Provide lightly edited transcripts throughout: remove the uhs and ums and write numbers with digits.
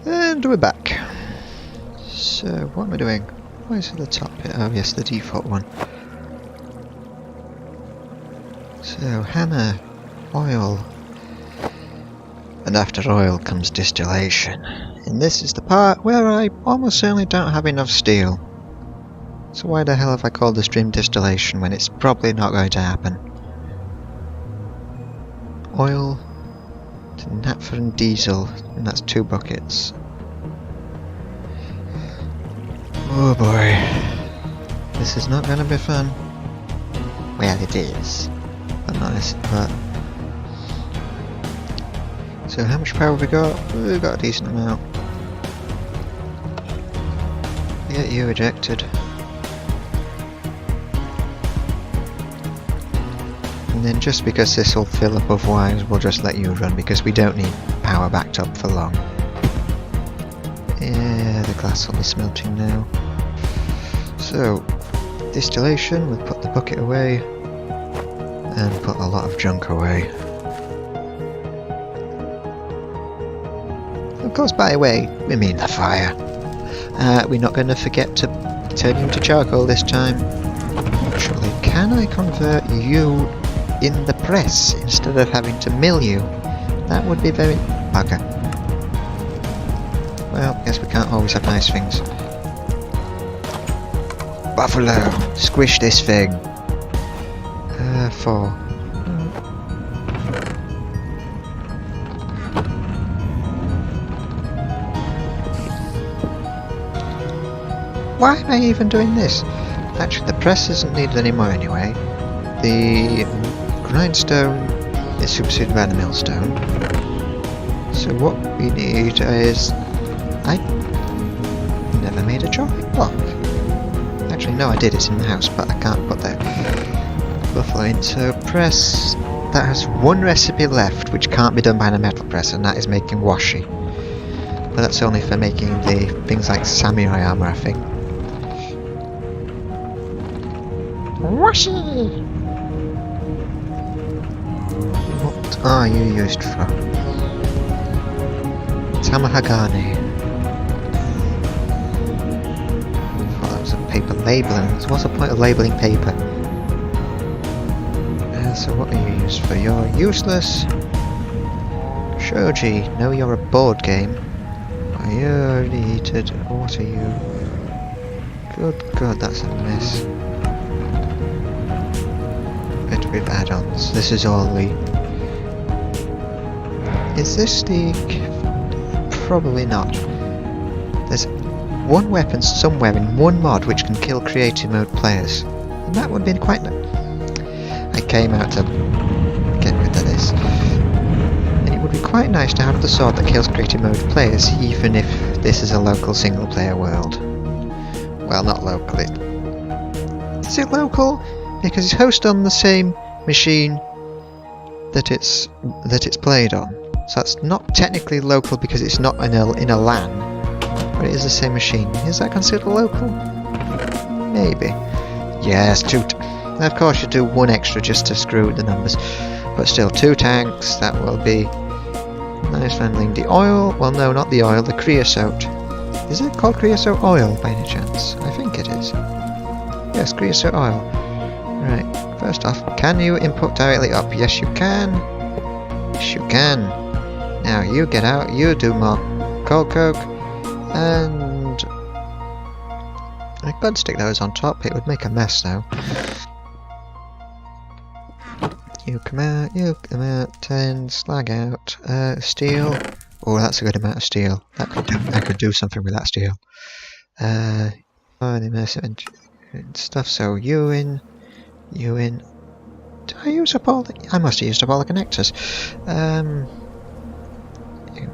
And we're back. So, what am I doing? Why is it the top bit? Oh yes, the default one. So, hammer, oil, and after oil comes distillation. And this is the part where I almost certainly don't have enough steel. So why the hell have I called the stream distillation when it's probably not going to happen? Oil to naphtha and diesel, and that's 2 buckets. Oh boy, this is not going to be fun. Well, it is, but nice. But so, how much power have we got? We've got a decent amount. Get you ejected. And then just because this will fill up otherwise, we'll just let you run because we don't need power backed up for long. Yeah, the glass will be smelting now. So, distillation, we'll put the bucket away and put a lot of junk away. Of course, by the way, we mean the fire. We're not going to forget to turn you into charcoal this time. Actually, can I convert you in the press instead of having to mill you? That would be very bugger. Well, guess we can't always have nice things. Buffalo, squish this thing. 4. Why am I even doing this? Actually, the press isn't needed anymore anyway. The grindstone is superseded by the millstone. So what we need is... I never made a chopping block. Actually, no, I did. It's in the house, but I can't put the buffalo in. So press. That has 1 recipe left, which can't be done by the metal press, and that is making washi. But that's only for making the things like samurai armor, I think. Washi! What are you used for? Tamahagane. Oh, that was a paper labeling. What's the point of labeling paper? So what are you used for? You're useless. Shoji, no, you're a board game. Are you already heated? What are you? Good God, that's a mess. Better with add-ons. This is all the... Is this the... Probably not. There's 1 weapon somewhere in 1 mod which can kill creative mode players. And that would be quite nice. I came out to get rid of this. And it would be quite nice to have the sword that kills creative mode players, even if this is a local single player world. Well, not local. Is it local? Because it's hosted on the same machine that it's played on. So that's not technically local because it's not in a LAN, but it is the same machine. Is that considered local? Maybe. Yes, 2. Of course, you do 1 extra just to screw with the numbers, but still 2 tanks. That will be nice handling. The oil? Well, no, not the oil. The creosote. Is it called creosote oil by any chance? I think it is. Yes, creosote oil. Right. First off, can you input directly up? Yes, you can. Yes, you can. Now you get out. You do more cold coke, and I could stick those on top. It would make a mess though. You come out, 10, slag out, steel. Oh, that's a good amount of steel. I could do something with that steel. Immersive and stuff, so you in. Did I use up all the... I must have used up all the connectors.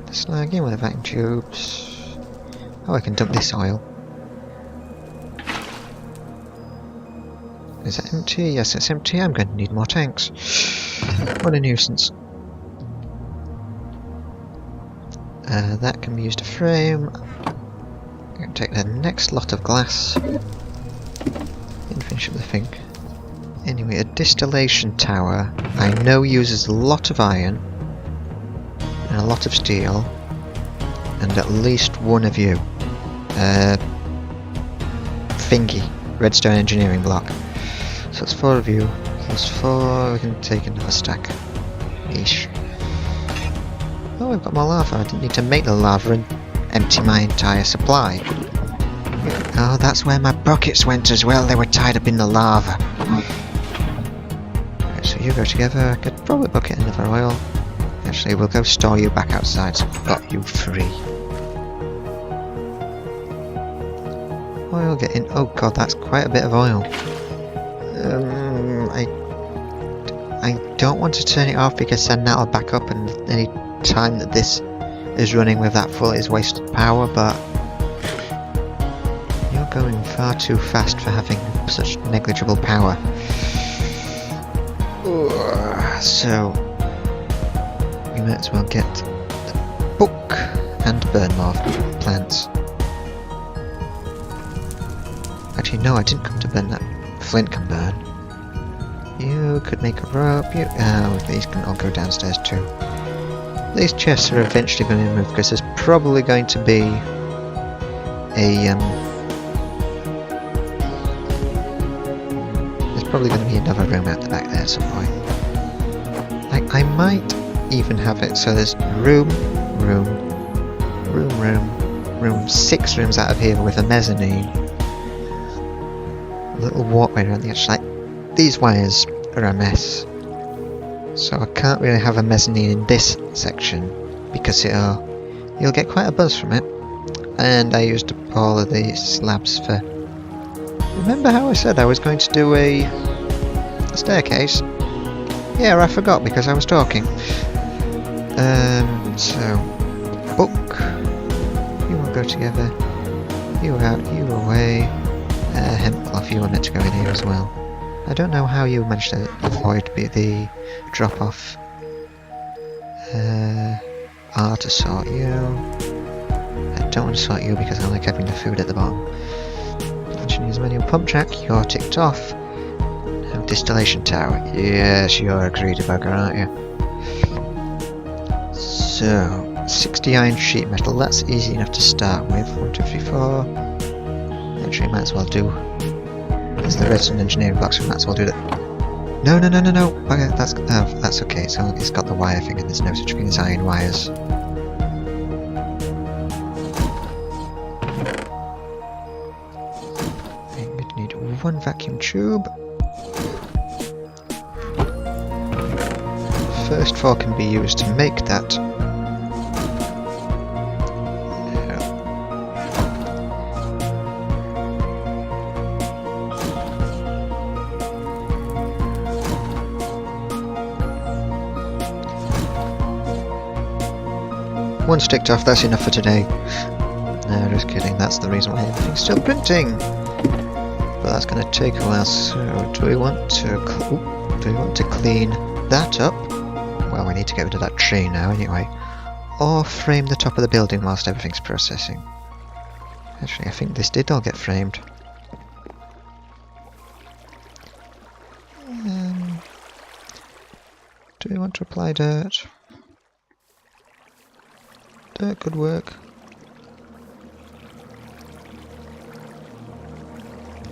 The slag in with the vacuum tubes. Oh, I can dump this oil. Is that empty? Yes, it's empty. I'm going to need more tanks. What a nuisance. That can be used to frame. I'm going to take the next lot of glass and finish up the thing. Anyway, a distillation tower I know uses a lot of iron and a lot of steel. and at least one of you. Thingy, redstone engineering block. So it's 4 of you, plus 4, we can take another stack. Yeesh. Oh, we've got more lava. I didn't need to make the lava and empty my entire supply. Oh, that's where my buckets went as well. They were tied up in the lava. Right, so you go together. I could probably bucket another oil. Actually, we'll go store you back outside, so we've got you free. Oil getting... Oh god, that's quite a bit of oil. I don't want to turn it off because then that'll back up, and any time that this is running with that full is wasted power, but you're going far too fast for having such negligible power. So we might as well get the book and burn more plants. Actually, no, I didn't come to burn that. Flint can burn. You could make a rope. These can all go downstairs too. These chests are eventually going to move because there's probably going to be there's probably going to be another room out the back there at some point. I might even have it so there's room, 6 rooms out of here with a mezzanine. A little walkway around the edge. Like, these wires are a mess. So I can't really have a mezzanine in this section because you'll get quite a buzz from it. And I used up all of these slabs for... Remember how I said I was going to do a staircase? Yeah, I forgot because I was talking. So book. You will go together. You out, you away. Hemp cloth, you were meant to go in here as well. I don't know how you managed to avoid the drop off. R to sort you. I don't want to sort you because I like having the food at the bottom. Engineer's manual pump jack, you're ticked off. Now distillation tower. Yes, you're a greedy bugger, aren't you? So, 60 iron sheet metal, that's easy enough to start with. 1, 2, 3, 4. Actually, might as well do. There's the redstone engineering blocks, we might as well do that. No. Okay, that's okay. So it's got the wire thing, and there's no such thing as iron wires. I'm going to need 1 vacuum tube. First 4 can be used to make that. One ticked off, that's enough for today. No, just kidding, that's the reason why everything's still printing. But that's going to take a while, so do we want to clean that up? Well, we need to get rid of that tree now anyway. Or frame the top of the building whilst everything's processing. Actually, I think this did all get framed. Do we want to apply dirt? That could work.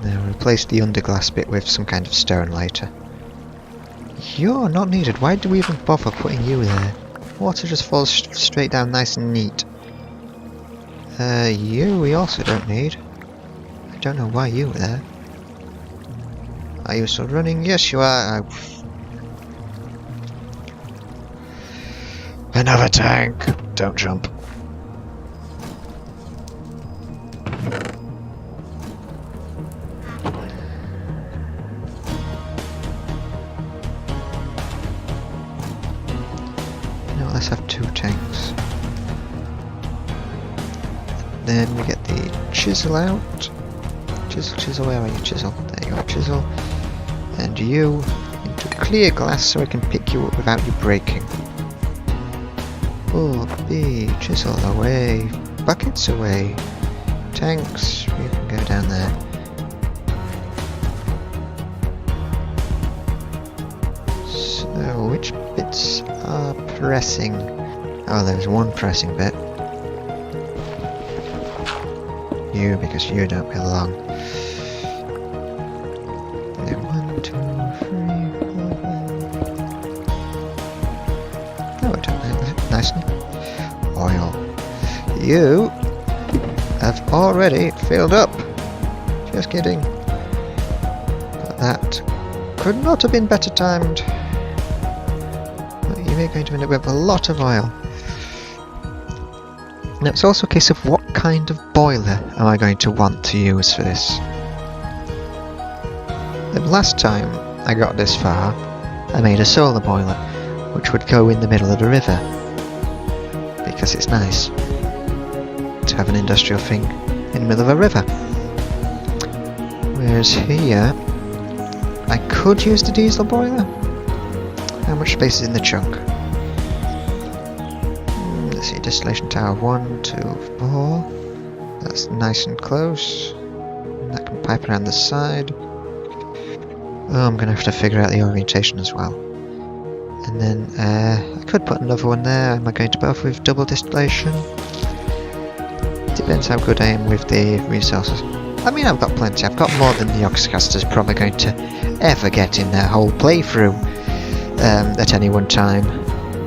Now replace the underglass bit with some kind of stone later. You're not needed. Why do we even bother putting you there? Water just falls straight down nice and neat. You we also don't need. I don't know why you were there. Are you still running? Yes, you are. Another tank. Don't jump. Let's have 2 tanks. Then we get the chisel out. Chisel, where are you, chisel? There you are, chisel. And you into clear glass so I can pick you up without you breaking. Oh, B, chisel away. Buckets away. Tanks, you can go down there. So, which bits are pressing? Oh, there's one pressing bit. you because you don't belong. Then 1, 2, 3, 4, 5. Oh, I don't know that. Nicely. Oil. You have already filled up. Just kidding. But that could not have been better timed. But you're going to end up with a lot of oil. Now it's also a case of what kind of boiler am I going to want to use for this. The last time I got this far, I made a solar boiler, which would go in the middle of the river, because it's nice to have an industrial thing in the middle of a river. Whereas here, I could use the diesel boiler. How much space is in the chunk? Let's see, distillation tower 1, 2, 4. That's nice and close. And that can pipe around the side. Oh, I'm going to have to figure out the orientation as well. And then I could put another one there. Am I going to both with double distillation? Depends how good I am with the resources. I mean, I've got plenty. I've got more than the Oxcaster's probably going to ever get in their whole playthrough at any one time,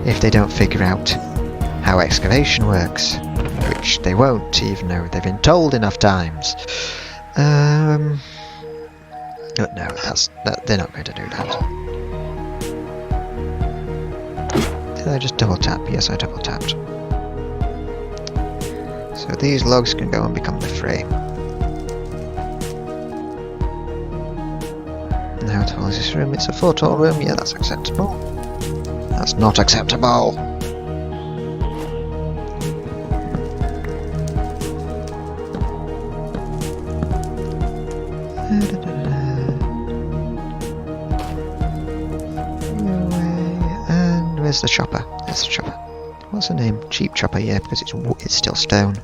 if they don't figure out how excavation works, which they won't, even though they've been told enough times. No, they're not going to do that. Did I just double tap? Yes, I double tapped. So these logs can go and become the frame. And how tall is this room? It's a 4 tall room. Yeah, that's acceptable. That's not acceptable. And where's the chopper? There's the chopper. What's the name? Cheap chopper, yeah, because it's still stone.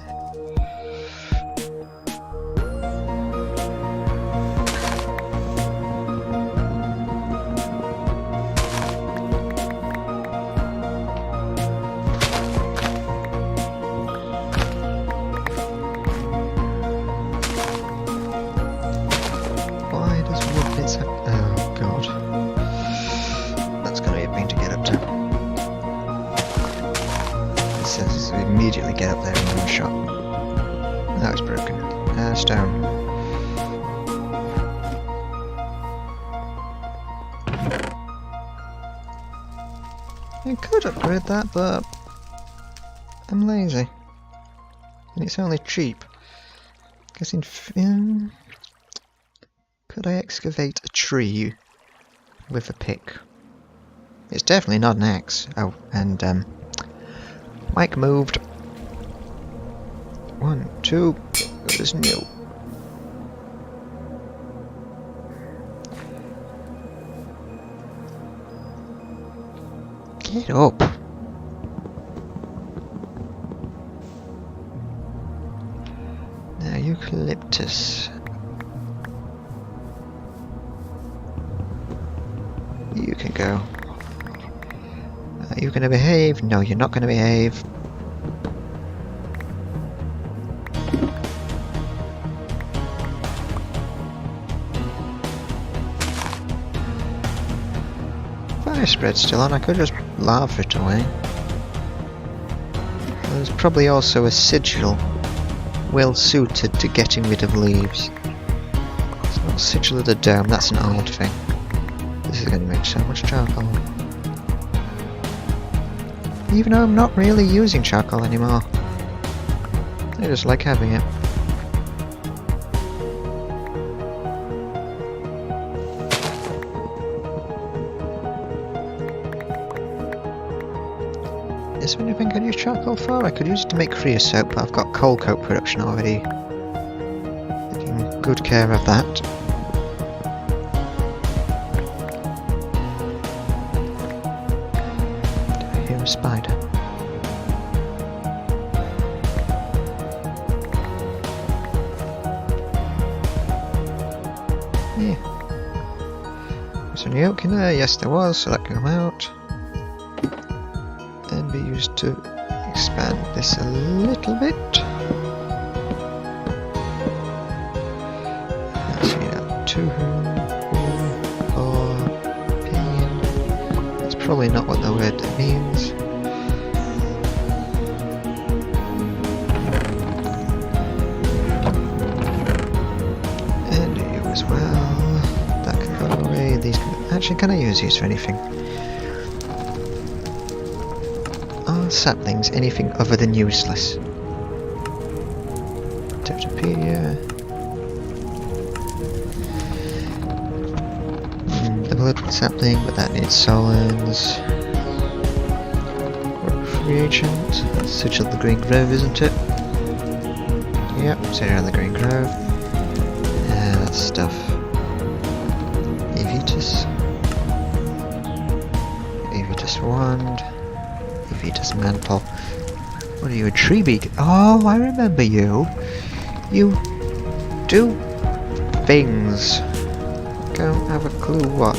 Why does wood bits have... Oh god. That's gonna be a pain to get up to. It says immediately get up there in one shot. That was broken. Stone. I could upgrade that, but I'm lazy. And it's only cheap. Guessing. Could I excavate a tree with a pick? It's definitely not an axe. Oh, and Mike moved. 1, 2. It was new. Get up. Now, eucalyptus. You can go. Are you going to behave? No, you're not going to behave. Fire spread's still on. I could just laugh it away. There's probably also a sigil well suited to getting rid of leaves. It's not sigil of the dome, that's an old thing. This is going to make so much charcoal. Even though I'm not really using charcoal anymore. I just like having it. Is there anything I could use charcoal for? I could use it to make creosote, but I've got coal coke production already. Taking good care of that. Do I hear a spider? Yeah. Was there any oak in there? Yes, there was, so that can come out. And be used to expand this a little bit. 2, 4, pain. That's probably not what the word means. And you as well. That can go away. These can... Actually, can I use these for anything? Are saplings anything other than useless? Totopedia. The blood sapling, but that needs solens. Reagent. Sigil of the Green Grove, isn't it? Yep, Sigil of the Green Grove. That's stuff. Evitus. Evitus wand. Evitus mantle. What are you, a tree beak? Oh, I remember you. You do things. Don't have a clue what.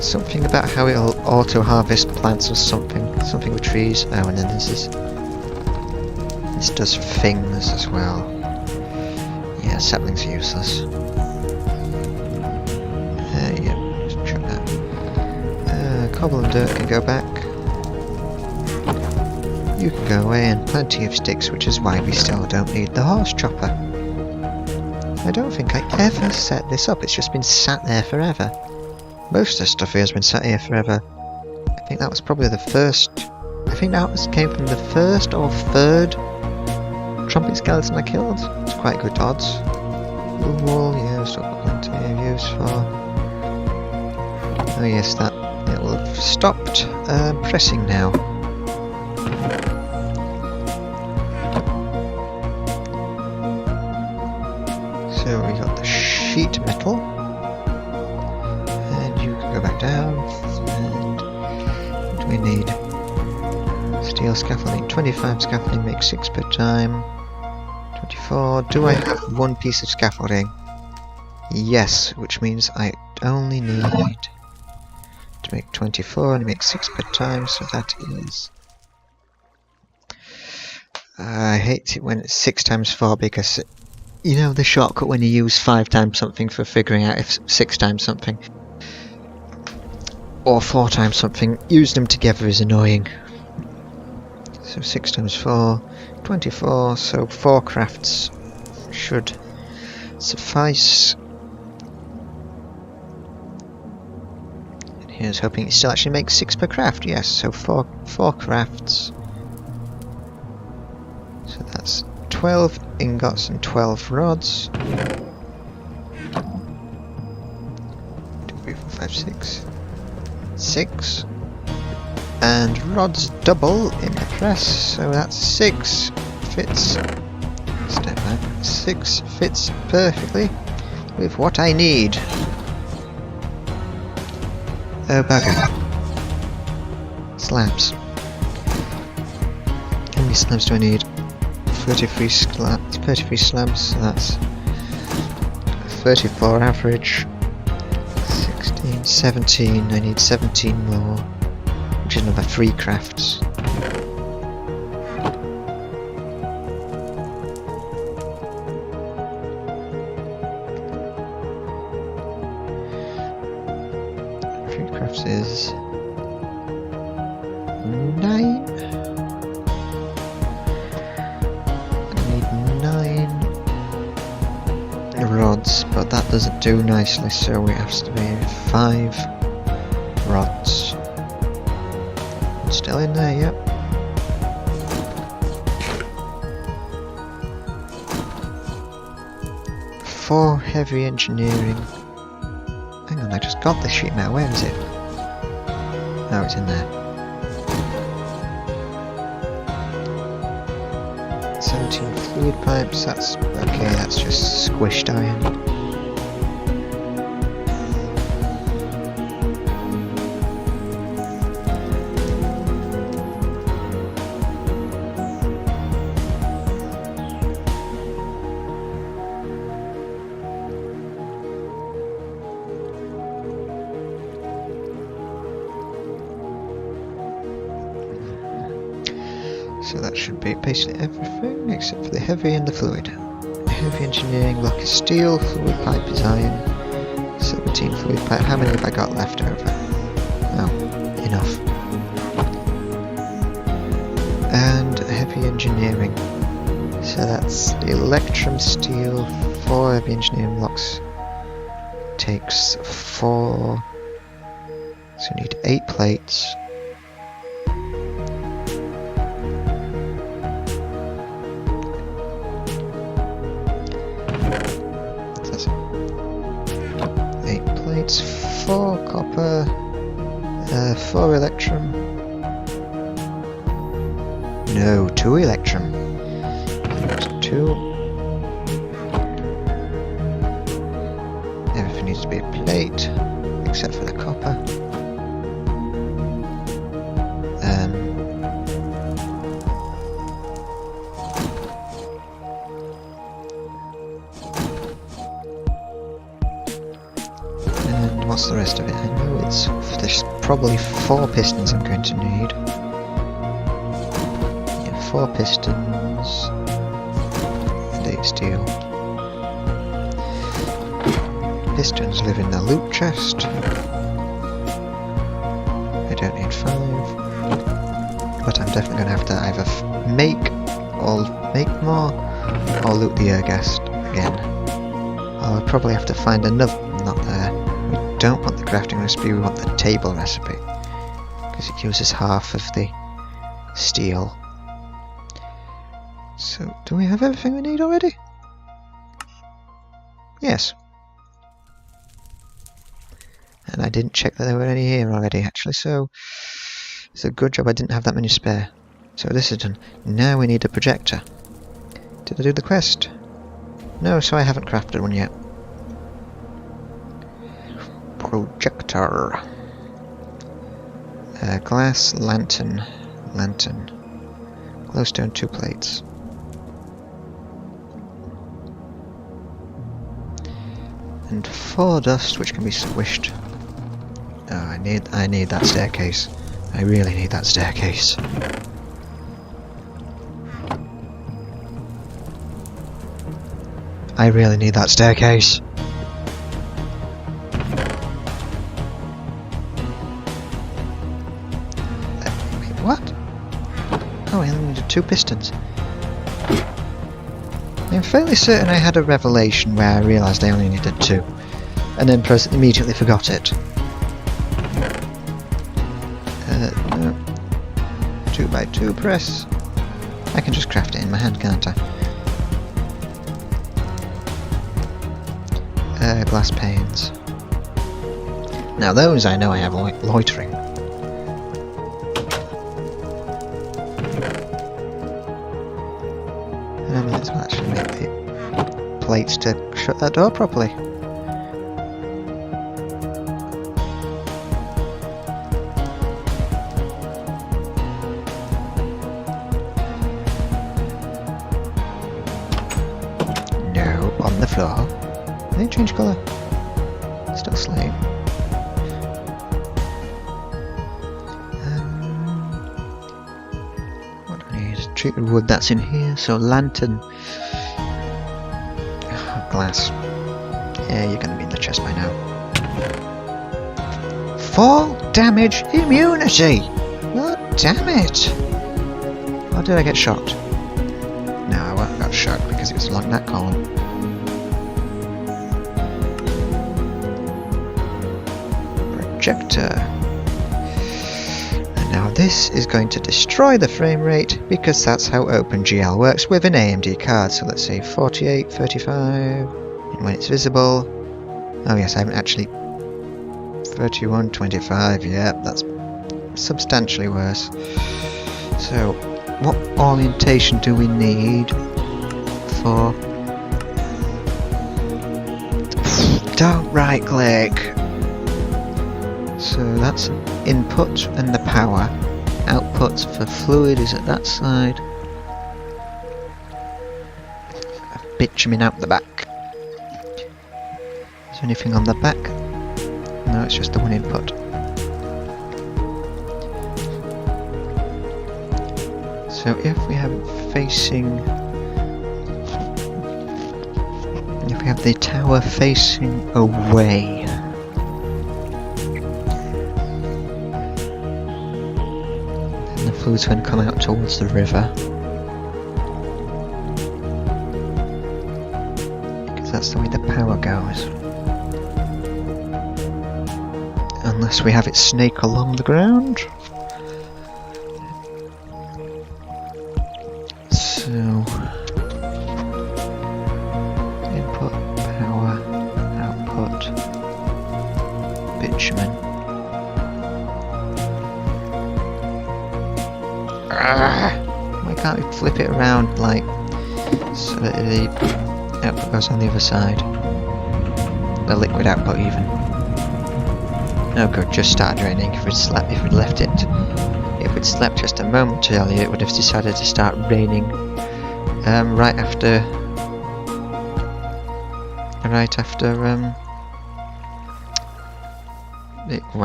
Something about how it'll auto-harvest plants or something. Something with trees. Oh, and then this does things as well. Yeah, saplings are useless. Yeah, just chuck that. Cobble and dirt can go back. You can go away, and plenty of sticks, which is why we still don't need the horse chopper. I don't think I ever set this up, it's just been sat there forever. Most of the stuff here has been sat here forever. I think that was probably the first... I think that came from the first or third trumpet skeleton I killed. It's quite good odds. Blue wool, yeah, still got plenty of use for... Oh yes, that... it will have stopped pressing now. So we got the sheet metal, and you can go back down, and what do we need? Steel scaffolding, 25 scaffolding makes 6 per time, 24, do I have one piece of scaffolding? Yes, which means I only need to make 24 and make 6 per time, so that is... I hate it when it's 6 times 4 because... You know the shortcut when you use 5 times something for figuring out if 6 times something or 4 times something, use them together is annoying. So 6 times 4, 24, so 4 crafts should suffice. And here's hoping it still actually makes 6 per craft, yes, so 4 crafts. So that's 12 ingots and 12 rods. 2, 3, 4, 5, 6. 6. And rods double in the press, so that's 6 fits. Step back. 6 fits perfectly with what I need. Oh bugger. Slabs. How many slabs do I need? 33 slabs, so that's 34 average, 16, 17, I need 17 more, which is another 3 crafts. Three crafts is 9. Rods, but that doesn't do nicely, so it has to be 5 rods. Still in there, yep. For heavy engineering. Hang on, I just got this sheet now, where is it? Oh, it's in there. 17 fluid pipes, that's okay, that's just squished iron. So that should be basically everything except for the heavy and the fluid. heavy engineering block is steel, fluid pipe is iron, 17 fluid pipe. How many have I got left over? Oh, enough. And heavy engineering. So that's electrum steel, 4 heavy engineering blocks. Takes 4. So we need 8 plates. That's 8 plates, 4 copper, 4 electrum. No, 2 electrum. That's 2. Everything needs to be a plate, except for the copper. And what's the rest of it? I know there's probably 4 pistons I'm going to need. Yeah, 4 pistons and 8 steel. Pistons live in the loot chest. I don't need 5. But I'm definitely going to have to either make more or loot the air gas again. I'll probably have to find another. Not there. We don't want the crafting recipe, we want the table recipe. Because it uses half of the steel. So, do we have everything we need already? Yes. And I didn't check that there were any here already actually, so it's a good job I didn't have that many spare. So this is done. Now we need a projector. Did I do the quest? No, so I haven't crafted one yet. Projector. Glass, lantern. Glowstone, 2 plates. And 4 dust, which can be squished. Oh, I need that staircase. I really need that staircase. I really need that staircase. Wait, what? Oh, I only needed 2 pistons. I'm fairly certain I had a revelation where I realised I only needed 2, and then immediately forgot it. No. 2x2 press. I can just craft it in my hand, can't I? Glass panes. Now those I know I have loitering. And I might as well actually make the plates to shut that door properly. No, on the floor. They change colour. Still slate. What do I need? Treated wood, that's in here. So lantern. Oh, glass. Yeah, you're going to be in the chest by now. Fall damage immunity! Oh, damn it! Or did I get shocked? No, I got shocked because it was along that column. Projector. And now this is going to destroy the frame rate because that's how OpenGL works with an AMD card. So let's say 48, 35, and when it's visible. Oh yes, I haven't actually. 31, 25, yeah, that's substantially worse. So, what orientation do we need for... Don't right click! So that's input and the power. Output for fluid is at that side. Bitumen out the back. Is there anything on the back? No, it's just the one input. So if we have it facing If we have the tower facing away, then the fluid's going to come out towards the river. Because that's the way the power goes. Unless we have it snake along the ground. So input, power, output, bitumen. Why can't we flip it around like so that the output goes on the other side? The liquid output even. Oh good, just started raining. If we'd left it, if we'd slept just a moment earlier, it would have decided to start raining right after I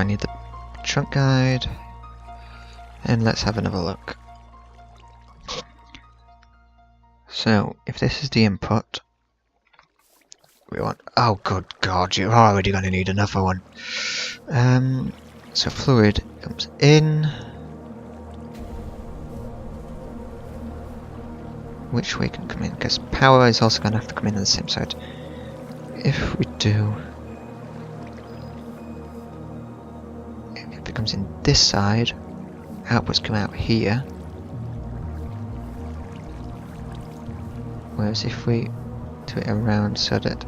need the trunk guide, and let's have another look. So if this is the input, we want, oh good god, you're already going to need another one. So fluid comes in. Which way can come in? Because power is also going to have to come in on the same side. If we do, if it comes in this side, outputs come out here. Whereas if we do it around so that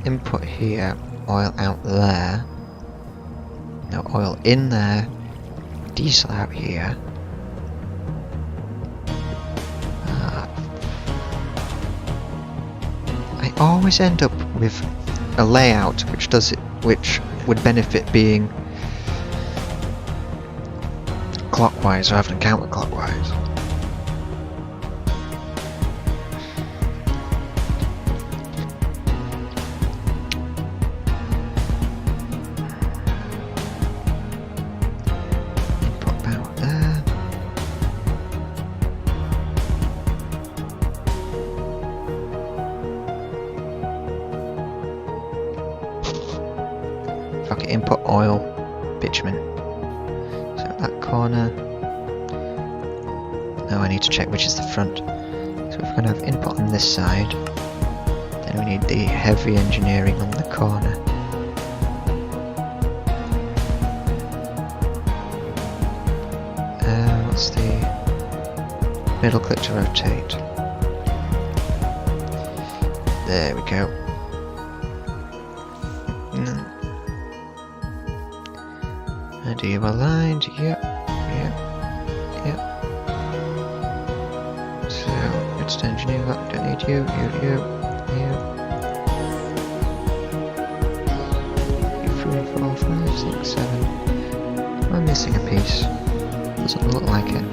input here, oil out there, no, oil in there, diesel out here. I always end up with a layout which would benefit being clockwise rather than counterclockwise. Input oil, bitumen. So that corner. Now I need to check which is the front. So if we're going to have input on this side, then we need the heavy engineering on the corner. What's the middle click to rotate? There we go. Do you aligned? Yep. So let's engineer that. Don't need you. 3, 4, 5, 6, 7. I'm missing a piece. Doesn't look like it.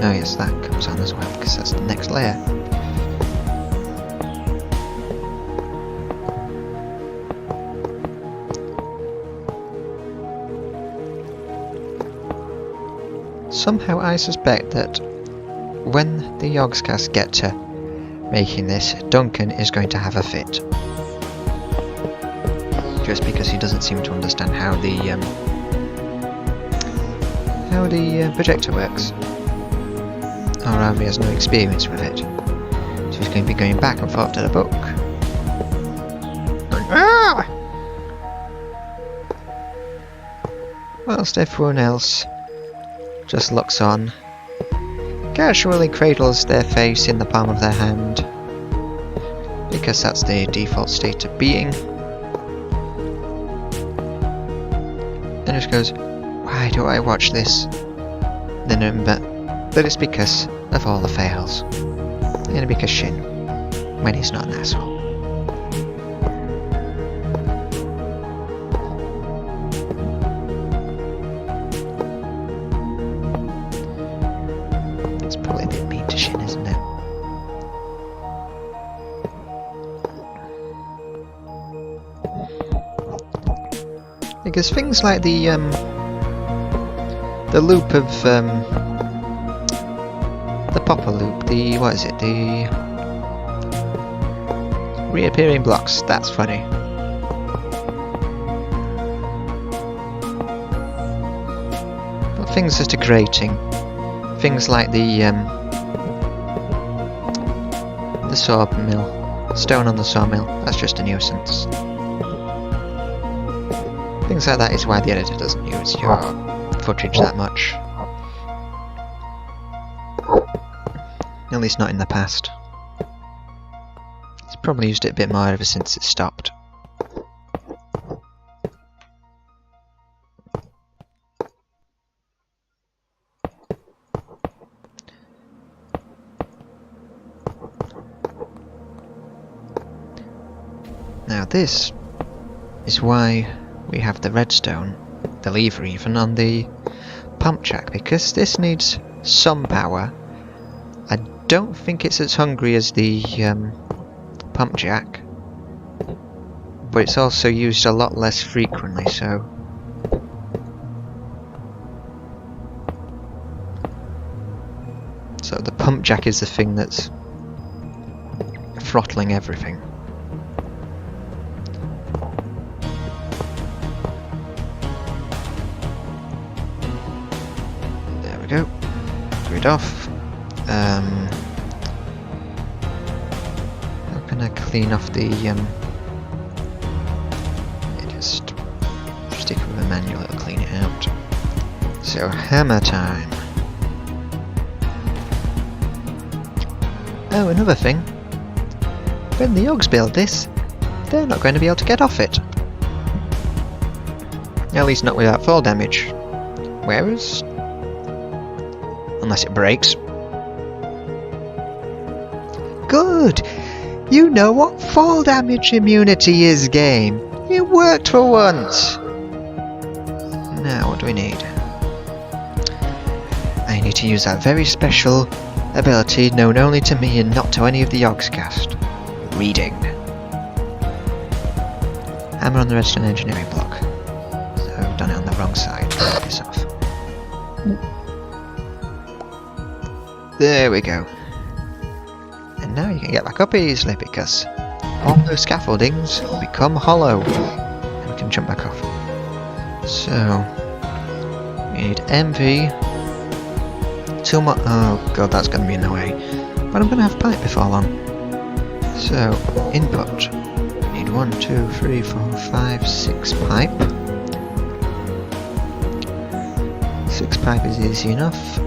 Oh yes, that comes on as well because that's the next layer. Somehow I suspect that when the Yogscast get to making this, Duncan is going to have a fit. Just because he doesn't seem to understand how the projector works. Or rather he has no experience with it. So he's going to be going back and forth to the book. Ah! Whilst everyone else just looks on, casually cradles their face in the palm of their hand, because that's the default state of being, and just goes, why do I watch this? Then remember that it's because of all the fails, and because Shin, when he's not an asshole. Because things like the loop of the popper loop, the reappearing blocks. That's funny. But things are degrading. Things like the sawmill, stone on the sawmill. That's just a nuisance. Things like that is why the editor doesn't use your footage that much. At least not in the past. It's probably used it a bit more ever since it stopped. Now this is why we have the redstone, the lever even, on the pump jack, because this needs some power. I don't think it's as hungry as the pump jack, but it's also used a lot less frequently, so the pump jack is the thing that's throttling everything. There we go. Grid off. How can I clean off the just stick with a manual, it'll clean it out. So hammer time. Oh, another thing. When the Yogs build this, they're not going to be able to get off it. At least not without fall damage. Whereas, unless it breaks. Good! You know what fall damage immunity is, game! It worked for once! Now, what do we need? I need to use that very special ability known only to me and not to any of the Yogscast. Reading. Hammer on the redstone engineering block. So I've done it on the wrong side. Take this off. There we go. And now you can get back up easily because all those scaffoldings become hollow. And we can jump back off. So we need MV. Two more. Oh god, that's going to be in the way. But I'm going to have pipe before long. So input. We need 1, 2, 3, 4, 5, 6 pipe. 6 pipe is easy enough.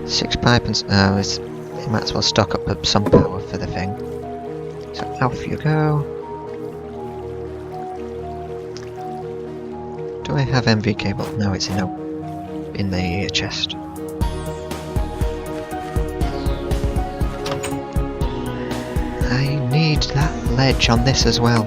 6 pipe and you might as well stock up some power for the thing. So off you go. Do I have MV cable? No, it's in the chest. I need that ledge on this as well.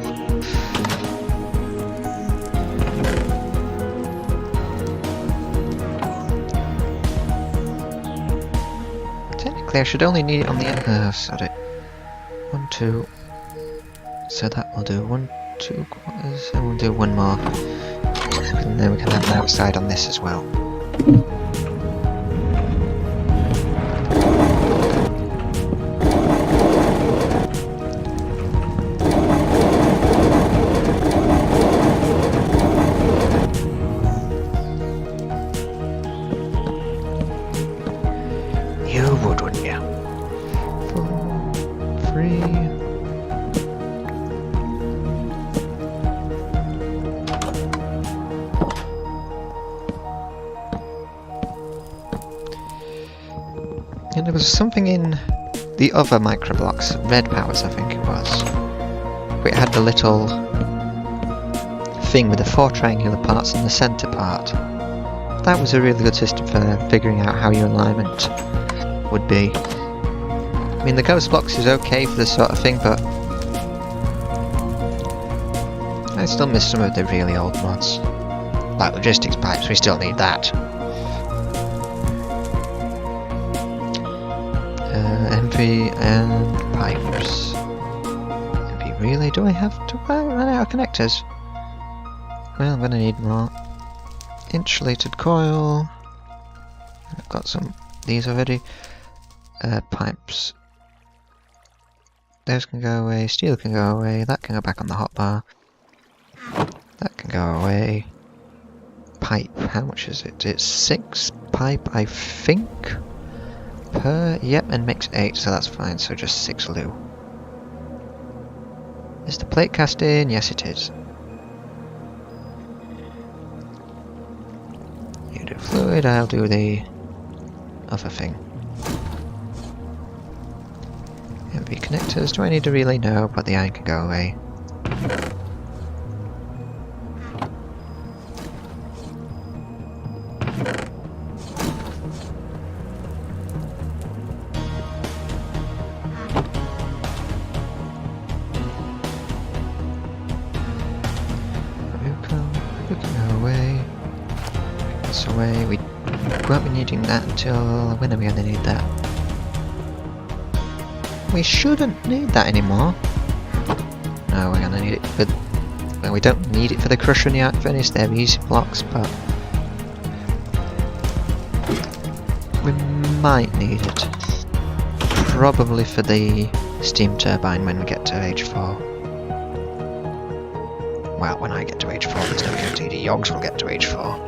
Technically I should only need it on the end. Sod it. 1, 2. So that will do 1, 2 quarters, and we'll do one more. And then we can have an outside on this as well. You would, wouldn't you? 4, 3. And there was something in the other microblocks, red powers I think it was, where it had the little thing with the 4 triangular parts and the centre part. That was a really good system for figuring out how your alignment would be. I mean, the ghost blocks is okay for this sort of thing, but I still miss some of the really old mods. Like logistics pipes, we still need that. MV and pipes. MV relay, do I run out of connectors? Well, I'm gonna need more. Insulated coil. I've got some these already. Pipes. those can go away, steel can go away, that can go back on the hotbar. That can go away. Pipe, how much is it? It's 6 pipe, I think, per, yep, and makes 8, so that's fine, so just 6 loo. Is the plate cast in? Yes it is. You do fluid, I'll do the other thing. MV connectors, do I need a relay? No, but the iron can go away. You can go away. This away. We won't be needing that until... when are we going to need that? We shouldn't need that anymore. No, we're going to need it for... well, we don't need it for the crusher and the arc furnace. They're easy blocks, but... we might need it. Probably for the steam turbine when we get to age 4. Well, when I get to age 4, there's no guarantee the Yogs will get to age 4.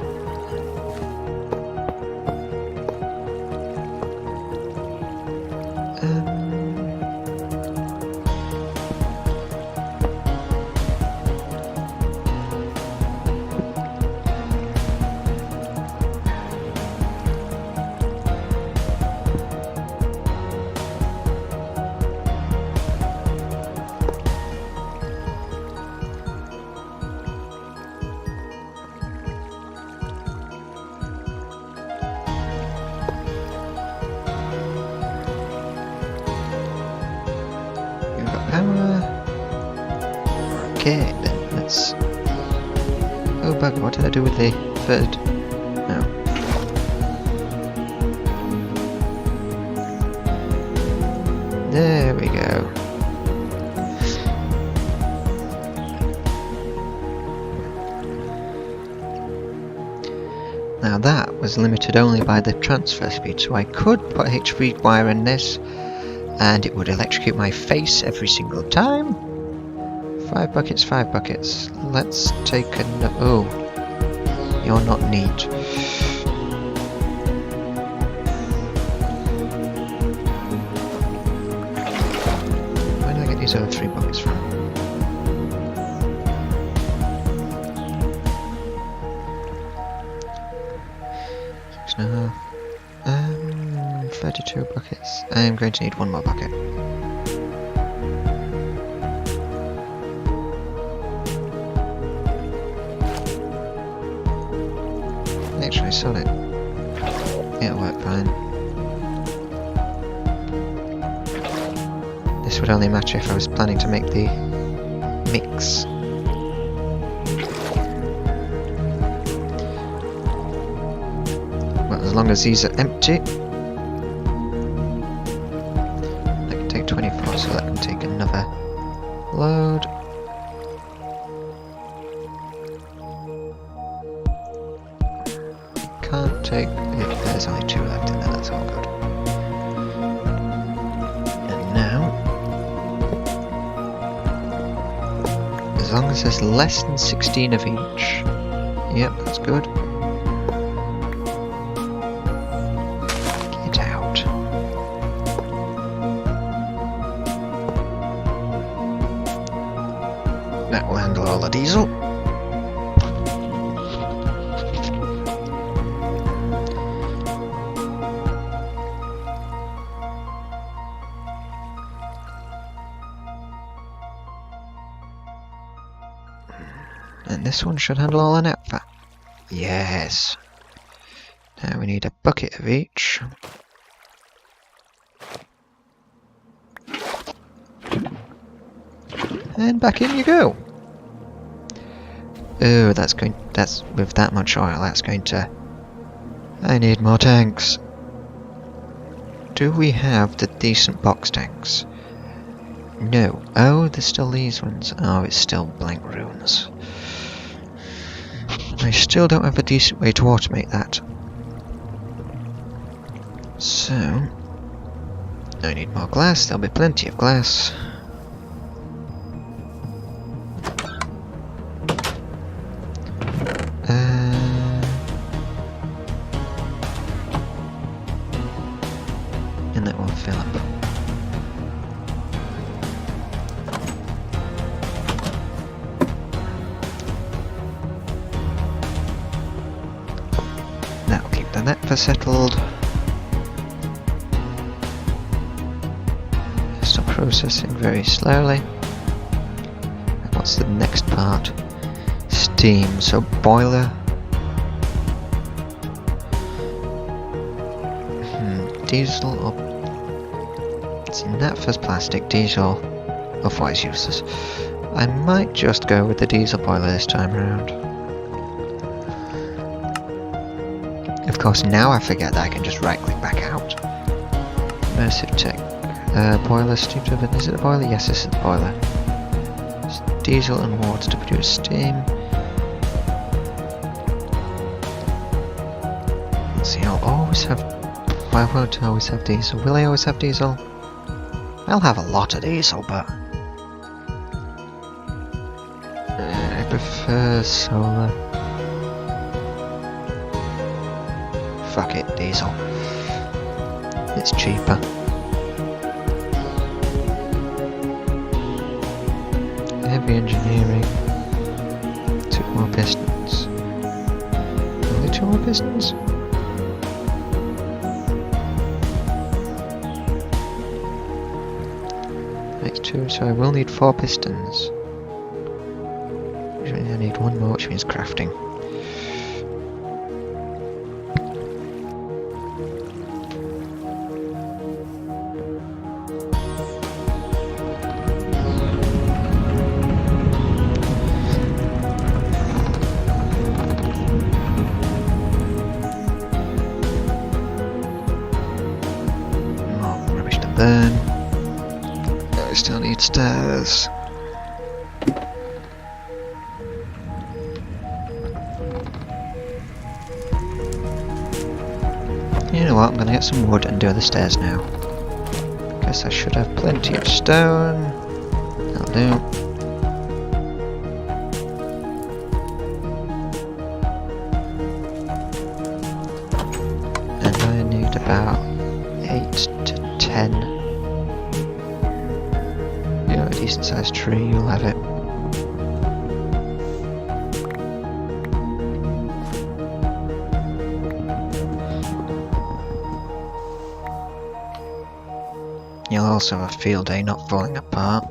Okay, then let's... oh bugger, what did I do with the third? No. There we go. Now that was limited only by the transfer speed, so I could put HV wire in this and it would electrocute my face every single time. 5 buckets, 5 buckets. Let's take a no- oh, you're not neat. Where did I get these other 3 buckets from? Six and a half. 32 buckets. I'm going to need 1 more bucket. Actually, sell it. It'll work fine. This would only matter if I was planning to make the mix. Well, as long as these are empty. I can take 24, so that can take another load. Can't take it, there's only 2 left in there, that's all good. And now, as long as there's less than 16 of each, yep, that's good. Get out. That will handle all the diesel. And this one should handle all the net fat. Yes. Now we need a bucket of each. And back in you go. Oh, that's with that much oil, that's going to... I need more tanks. Do we have the decent box tanks? No. Oh, there's still these ones. Oh, it's still blank ruins. I still don't have a decent way to automate that. So, I need more glass. There'll be plenty of glass. and that will fill up. That'll keep the naphtha settled. Stop processing very slowly. And what's the next part? Steam, so boiler. Diesel or... see, naphtha's plastic, diesel otherwise useless. I might just go with the diesel boiler this time around. Of course, now I forget that I can just right click back out. SevTech. Boiler, steam turbine. Is it a boiler? Yes, this is the boiler. It's diesel and water to produce steam. Let's see, I'll always have... I won't always have diesel. Will I always have diesel? I'll have a lot of diesel, but... I prefer solar. Fuck it, diesel. It's cheaper. Heavy engineering. 2 more pistons. Only 2 more pistons? That's 2, so I will need 4 pistons. Which means I need 1 more, which means crafting. Burn. I still need stairs. You know what, I'm gonna get some wood and do the stairs now. Guess I should have plenty of stone. That'll do. And I need about 8 to 10. A decent sized tree, you'll have it. You'll also have a field day not falling apart.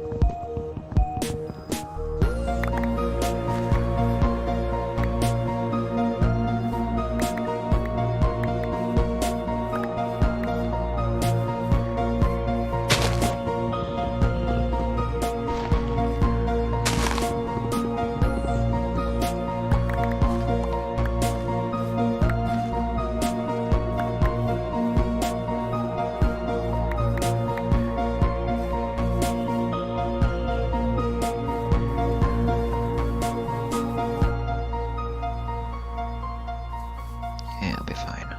Yeah, it'll be fine.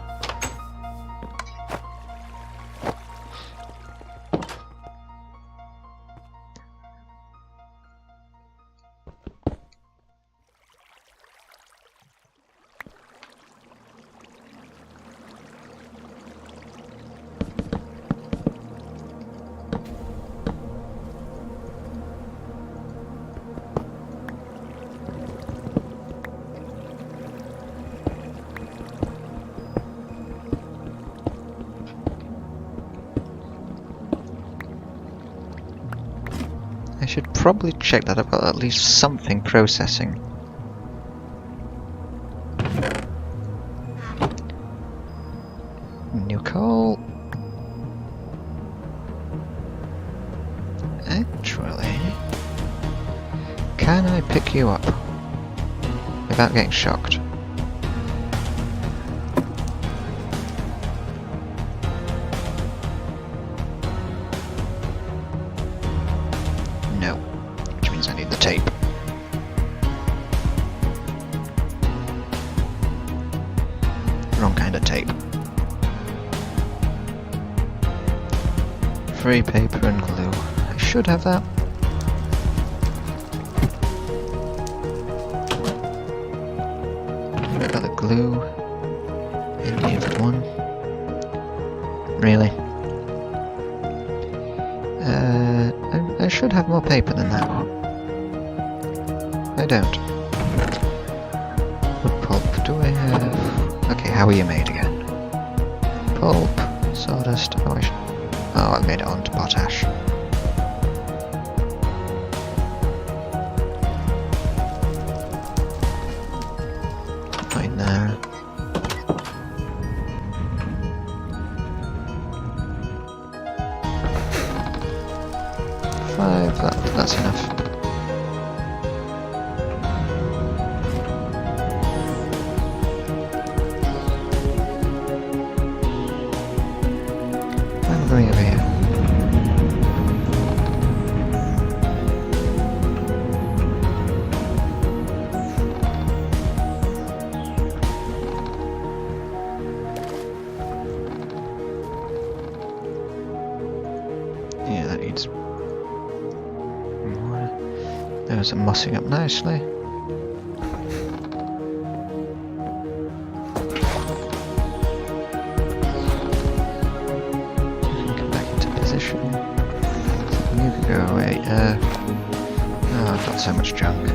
I should probably check that I've got at least something processing. New coal. Actually, can I pick you up without getting shocked? No, which means I need the tape. Wrong kind of tape. Free paper and glue. I should have that. I've got the glue. In need of one. Really? I should have more paper than that. I don't. Wood pulp, do I have... Okay, how are you made again? Pulp, sawdust, oh, I made it onto potash. Right there. That's enough. I'm going over here. Yeah, that needs more. Those are mossing up nicely. Get back into position. You can go away. Oh, I've got so much junk.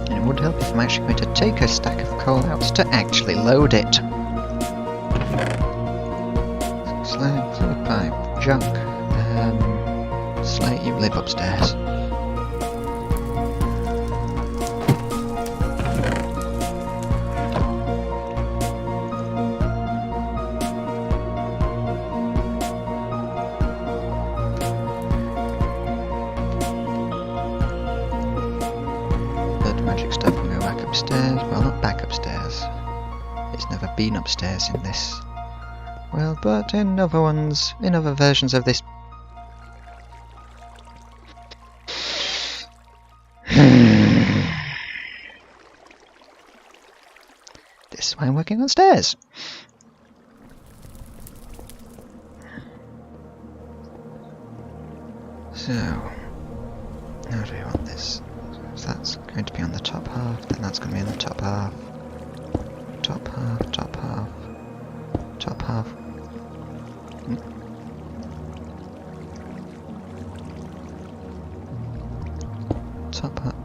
It would help if I'm actually going to take a stack of coal out to actually load it. Slag, fluid pipe, junk. Slate, you live upstairs. Magic stuff will go back upstairs. Well, not back upstairs. It's never been upstairs in this world, but in other ones, in other versions of this. This is why I'm working on stairs. So, how do we want this? So that's going to be on the top half, then that's going to be on the top half. Top half, top half, top half. Top half.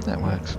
That works.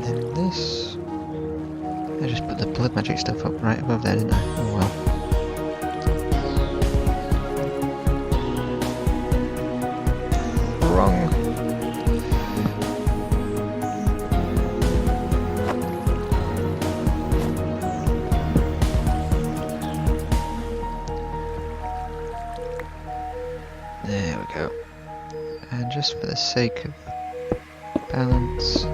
then this. I just put the blood magic stuff up right above there, didn't I? Oh well. Wrong. There we go. And just for the sake of balance,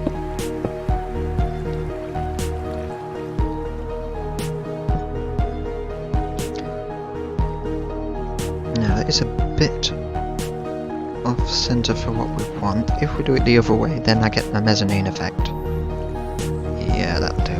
now that is a bit off centre for what we want. If we do it the other way, then I get the mezzanine effect. Yeah, that'll do.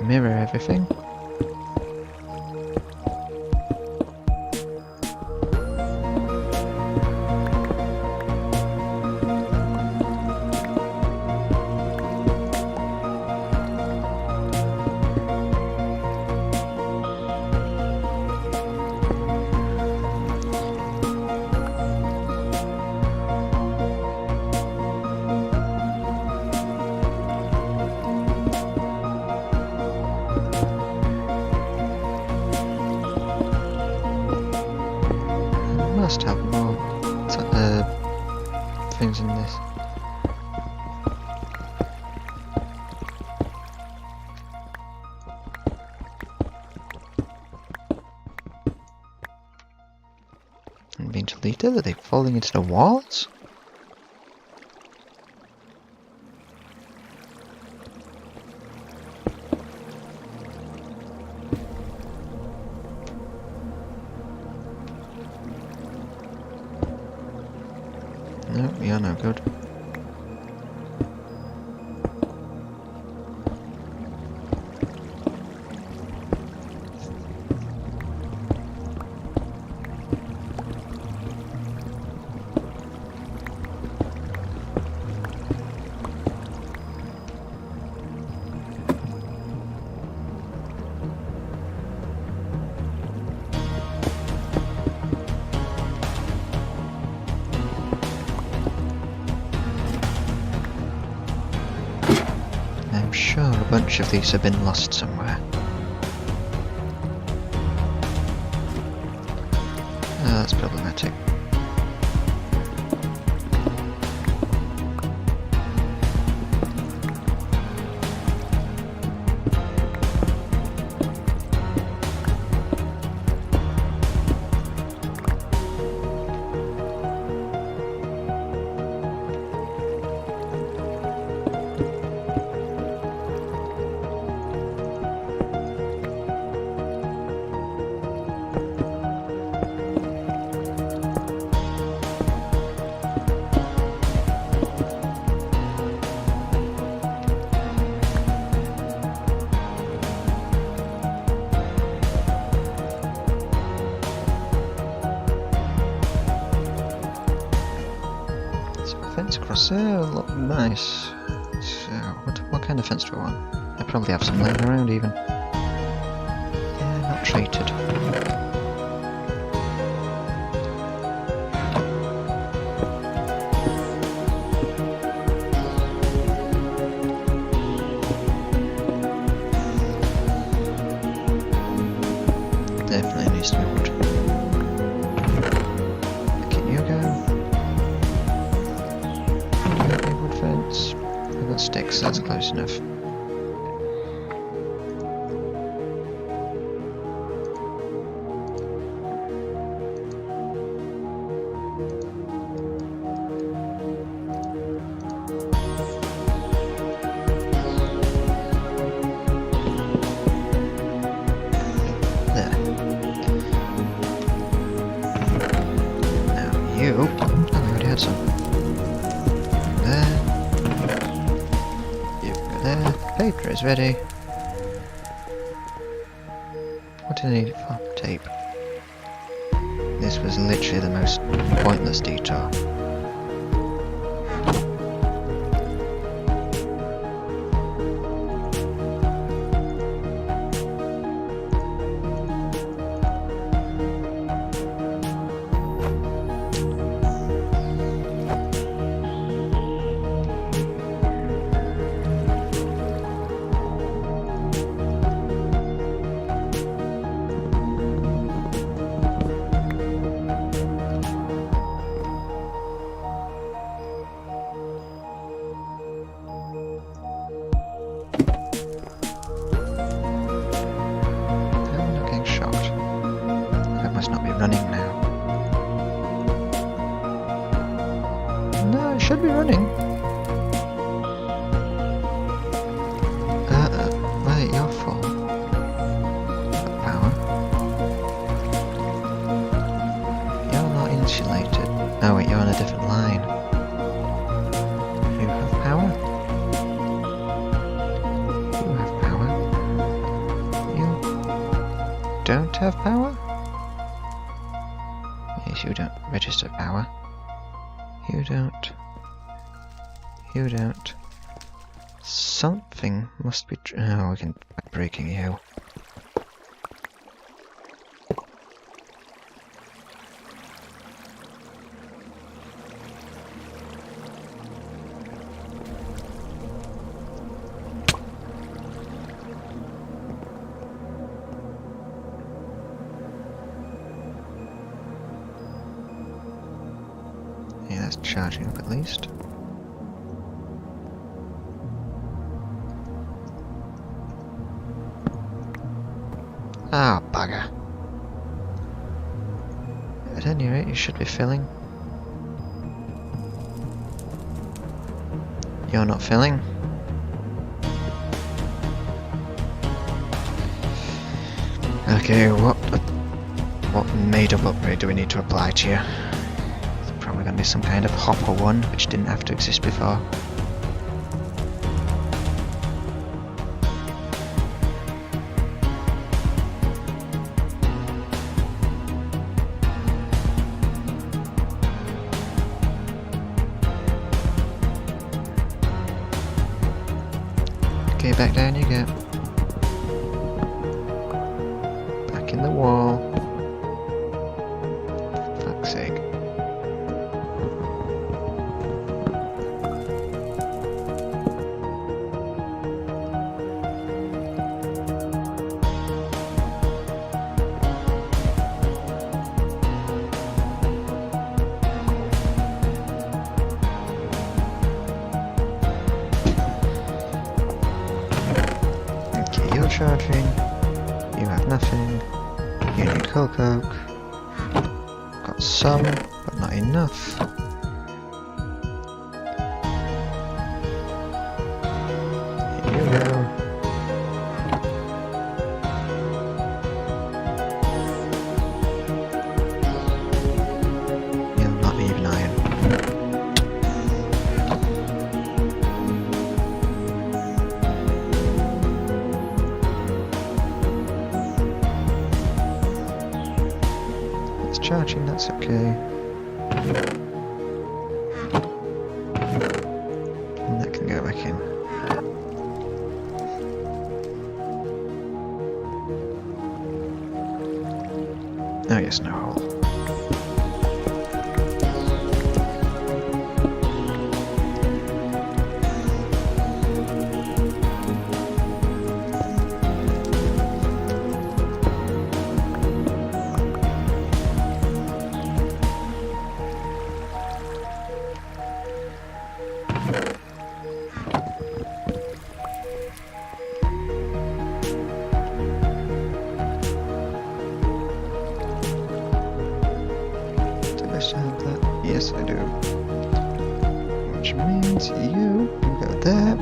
Mirror everything. Must have more things in this. And being deleted? Are they falling into the walls? No, we are no good. I'm sure a bunch of these have been lost somewhere. Oh, that's problematic. Fence across there, look nice. So, what kind of fence do I want? I probably have some laying around even. Yeah, not treated. Definitely needs to be wood. Can you go? Wood fence. I've got sticks, that's close enough. You? Oh, we already had some. There. You go there. Paper is ready. What do I need it for? Tape. This was literally the most pointless detour. don't have power? Yes, you don't register power. You don't. You don't. Something must be oh, we can try breaking you. Yeah, that's charging up at least. Ah, bugger. At any rate, you should be filling. You're not filling. Okay, what made-up upgrade do we need to apply to you? It's probably going to be some kind of hopper one, which didn't have to exist before. Okay, back down you go. Back in the wall. For fuck's sake. Charging. You have nothing. You need coke. Got some, but not enough. Here you go. You're not even iron. Charging, that's okay. And that can go back in. Oh yes, no hole. Yes, I do. Which means you can go there.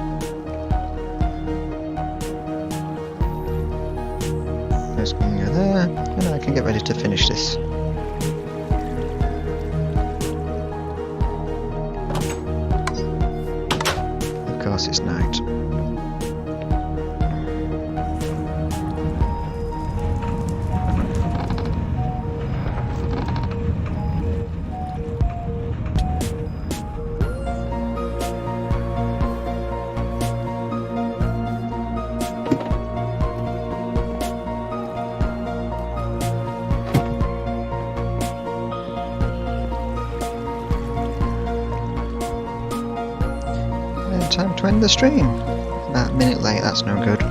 This can go there, and I can get ready to finish this. Of course, it's night. Time to end the stream. About a minute late, that's no good.